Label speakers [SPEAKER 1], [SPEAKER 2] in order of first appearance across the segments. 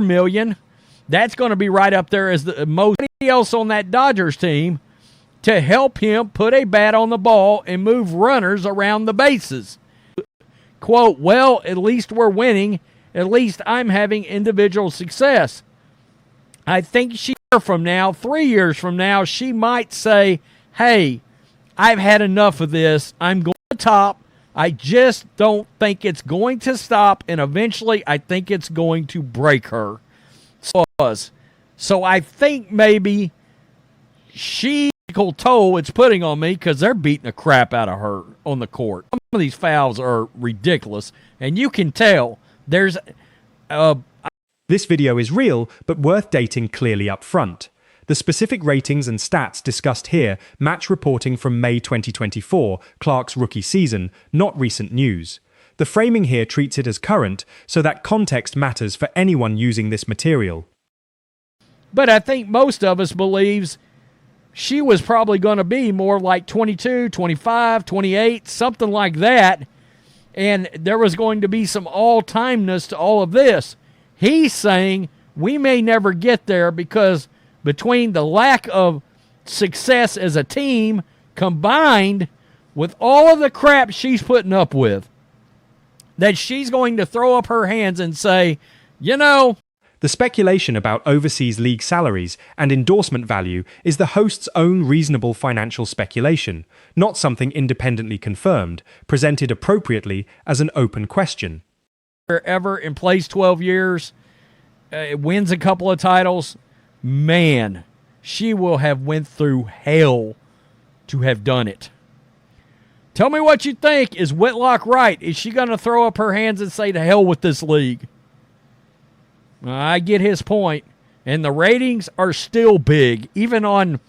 [SPEAKER 1] million. That's going to be right up there as the most else on that Dodgers team to help him put a bat on the ball and move runners around the bases. Quote, well, at least we're winning. At least I'm having individual success. I think from now, 3 years from now, she might say, hey, I've had enough of this. I'm going to top. I just don't think it's going to stop, and eventually I think it's going to break her. So I think maybe toll it's putting on me because they're beating the crap out of her on the court. Some of these fouls are ridiculous, and you can tell there's
[SPEAKER 2] This video is real, but worth dating clearly up front. The specific ratings and stats discussed here match reporting from May 2024, Clark's rookie season, not recent news. The framing here treats it as current, so that context matters for anyone using this material.
[SPEAKER 1] But I think most of us believes she was probably going to be more like 22, 25, 28, something like that. And there was going to be some all-timeness to all of this. He's saying we may never get there because between the lack of success as a team combined with all of the crap she's putting up with, that she's going to throw up her hands and say, you know.
[SPEAKER 2] The speculation about overseas league salaries and endorsement value is the host's own reasonable financial speculation, not something independently confirmed, presented appropriately as an open question.
[SPEAKER 1] Ever in place 12 years, wins a couple of titles, man, she will have went through hell to have done it. Tell me what you think. Is Whitlock right? Is she going to throw up her hands and say to hell with this league? I get his point. And the ratings are still big, even on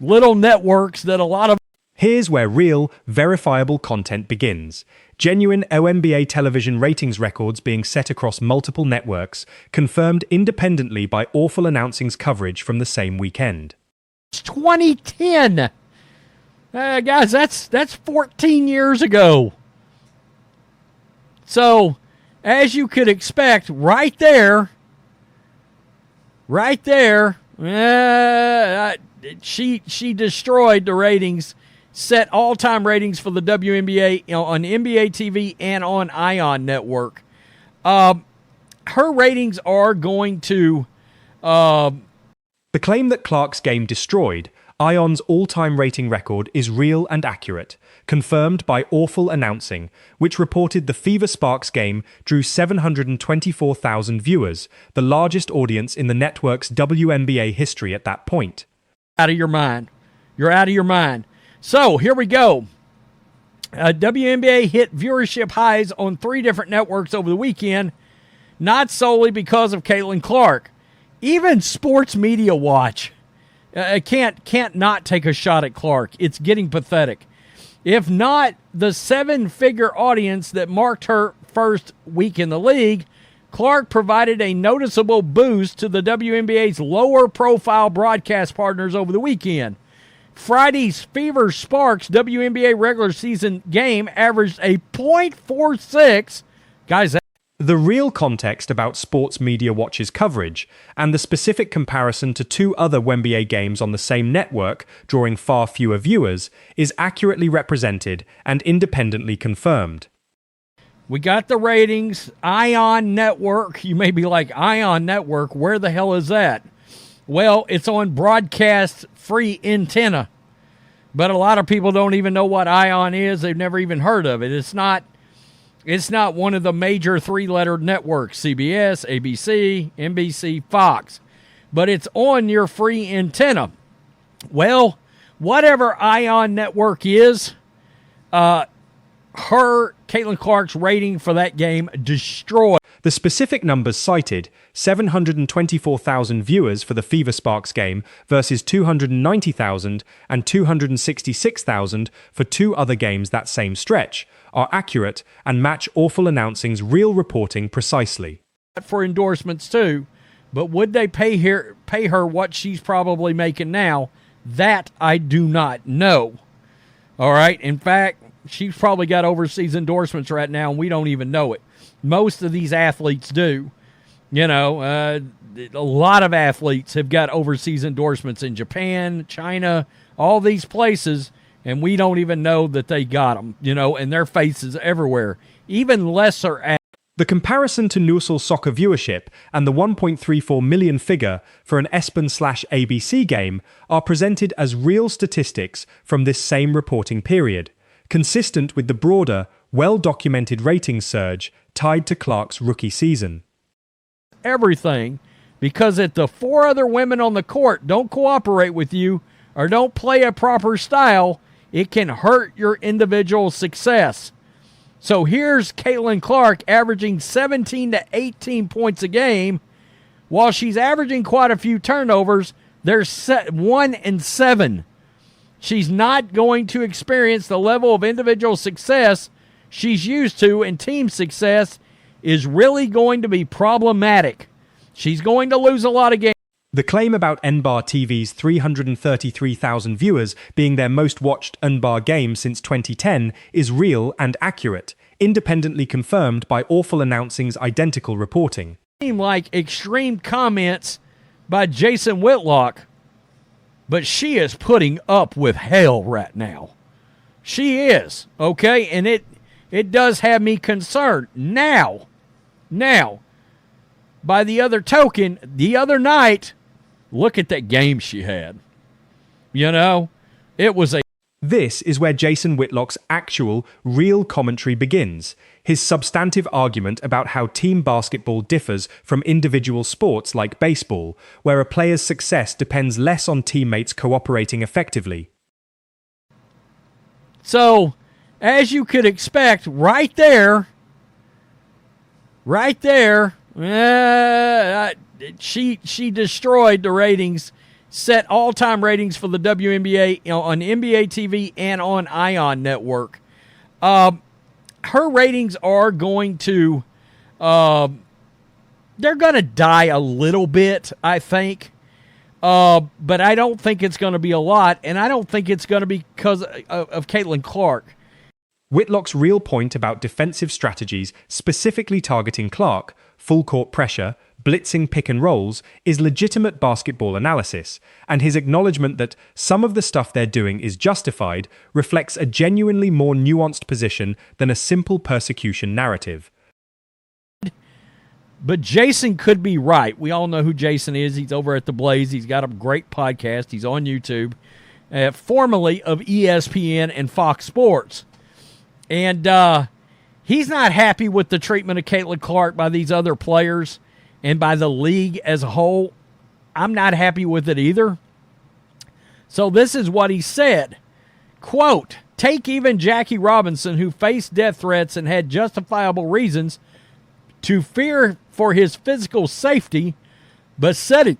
[SPEAKER 1] little networks that a lot of...
[SPEAKER 2] Here's where real, verifiable content begins. Genuine WNBA television ratings records being set across multiple networks, confirmed independently by Awful Announcing's coverage from the same weekend.
[SPEAKER 1] It's 2010! Guys, that's 14 years ago. So, as you could expect, right there, she destroyed the ratings, set all-time ratings for the WNBA on NBA TV and on ION Network. Her ratings are going to...
[SPEAKER 2] The claim that Clark's game destroyed ION's all-time rating record is real and accurate, confirmed by Awful Announcing, which reported the Fever Sparks game drew 724,000 viewers, the largest audience in the network's WNBA history at that point.
[SPEAKER 1] Out of your mind. You're out of your mind. So, here we go. WNBA hit viewership highs on 3 different networks over the weekend, not solely because of Caitlin Clark. Even Sports Media Watch can't not take a shot at Clark. It's getting pathetic. If not the 7-figure audience that marked her first week in the league, Clark provided a noticeable boost to the WNBA's lower-profile broadcast partners over the weekend. Friday's Fever Sparks WNBA regular season game averaged a .46. Guys,
[SPEAKER 2] the real context about Sports Media Watch's coverage, and the specific comparison to 2 other WNBA games on the same network, drawing far fewer viewers, is accurately represented and independently confirmed.
[SPEAKER 1] We got the ratings. ION Network. You may be like, ION Network, where the hell is that? Well, it's on broadcast free antenna. But a lot of people don't even know what ION is. They've never even heard of it. It's not one of the major 3-letter networks, CBS, ABC, NBC, Fox. But it's on your free antenna. Well, whatever ION Network is, Caitlin Clark's rating for that game destroyed.
[SPEAKER 2] The specific numbers cited, 724,000 viewers for the Fever Sparks game versus 290,000 and 266,000 for 2 other games that same stretch, are accurate and match Awful Announcing's real reporting precisely.
[SPEAKER 1] For endorsements too, but would they pay her what she's probably making now? That I do not know. All right. In fact, she's probably got overseas endorsements right now, and we don't even know it. Most of these athletes do. You know, a lot of athletes have got overseas endorsements in Japan, China, all these places, and we don't even know that they got them, you know, and their faces everywhere. Even lesser.
[SPEAKER 2] The comparison to Newsel soccer viewership and the 1.34 million figure for an ESPN/ABC game are presented as real statistics from this same reporting period, consistent with the broader, well-documented ratings surge tied to Clark's rookie season.
[SPEAKER 1] Everything, because if the 4 other women on the court don't cooperate with you or don't play a proper style, it can hurt your individual success. So here's Caitlin Clark averaging 17 to 18 points a game. While she's averaging quite a few turnovers, they're 1 and 7. She's not going to experience the level of individual success she's used to, and team success is really going to be problematic. She's going to lose a lot of games.
[SPEAKER 2] The claim about NBAR TV's 333,000 viewers being their most watched NBAR game since 2010 is real and accurate, independently confirmed by Awful Announcing's identical reporting.
[SPEAKER 1] Like extreme comments by Jason Whitlock, but she is putting up with hell right now. She is, okay? And it does have me concerned. Now, by the other token, the other night, look at that game she had. You know, it was a...
[SPEAKER 2] This is where Jason Whitlock's actual, real commentary begins. His substantive argument about how team basketball differs from individual sports like baseball, where a player's success depends less on teammates cooperating effectively.
[SPEAKER 1] So, as you could expect, right there, she destroyed the ratings, set all-time ratings for the WNBA on NBA TV and on Ion Network. Her ratings are going to, they're going to die a little bit, I think. But I don't think it's going to be a lot, and I don't think it's going to be because of Caitlin Clark.
[SPEAKER 2] Whitlock's real point about defensive strategies specifically targeting Clark, full court pressure, blitzing pick and rolls, is legitimate basketball analysis, and his acknowledgement that some of the stuff they're doing is justified reflects a genuinely more nuanced position than a simple persecution narrative.
[SPEAKER 1] But Jason could be right. We all know who Jason is. He's over at The Blaze. He's got a great podcast. He's on YouTube, formerly of ESPN and Fox Sports. And he's not happy with the treatment of Caitlin Clark by these other players and by the league as a whole. I'm not happy with it either. So this is what he said. Quote, take even Jackie Robinson, who faced death threats and had justifiable reasons to fear for his physical safety, but setting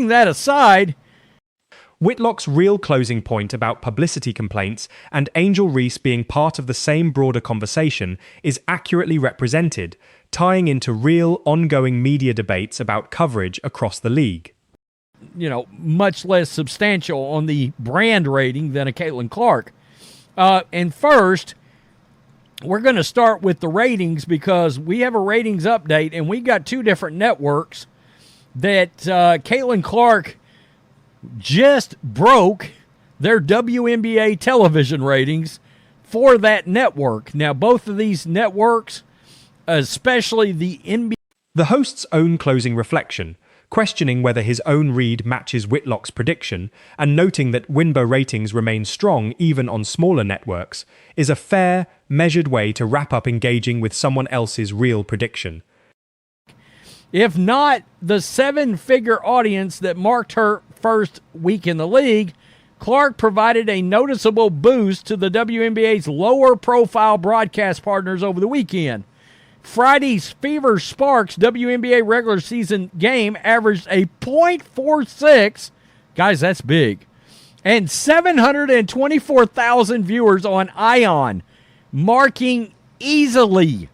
[SPEAKER 1] that aside,
[SPEAKER 2] Whitlock's real closing point about publicity complaints and Angel Reese being part of the same broader conversation is accurately represented, tying into real, ongoing media debates about coverage across the league.
[SPEAKER 1] You know, much less substantial on the brand rating than a Caitlin Clark. And first, we're going to start with the ratings because we have a ratings update, and we got 2 different networks that Caitlin Clark just broke their WNBA television ratings for that network. Now, both of these networks, especially the NBA...
[SPEAKER 2] The host's own closing reflection, questioning whether his own read matches Whitlock's prediction, and noting that WNBA ratings remain strong even on smaller networks, is a fair, measured way to wrap up engaging with someone else's real prediction.
[SPEAKER 1] If not the 7-figure audience that marked her first week in the league, Clark provided a noticeable boost to the WNBA's lower-profile broadcast partners over the weekend. Friday's Fever Sparks WNBA regular season game averaged a .46, guys, that's big, and 724,000 viewers on Ion, marking easily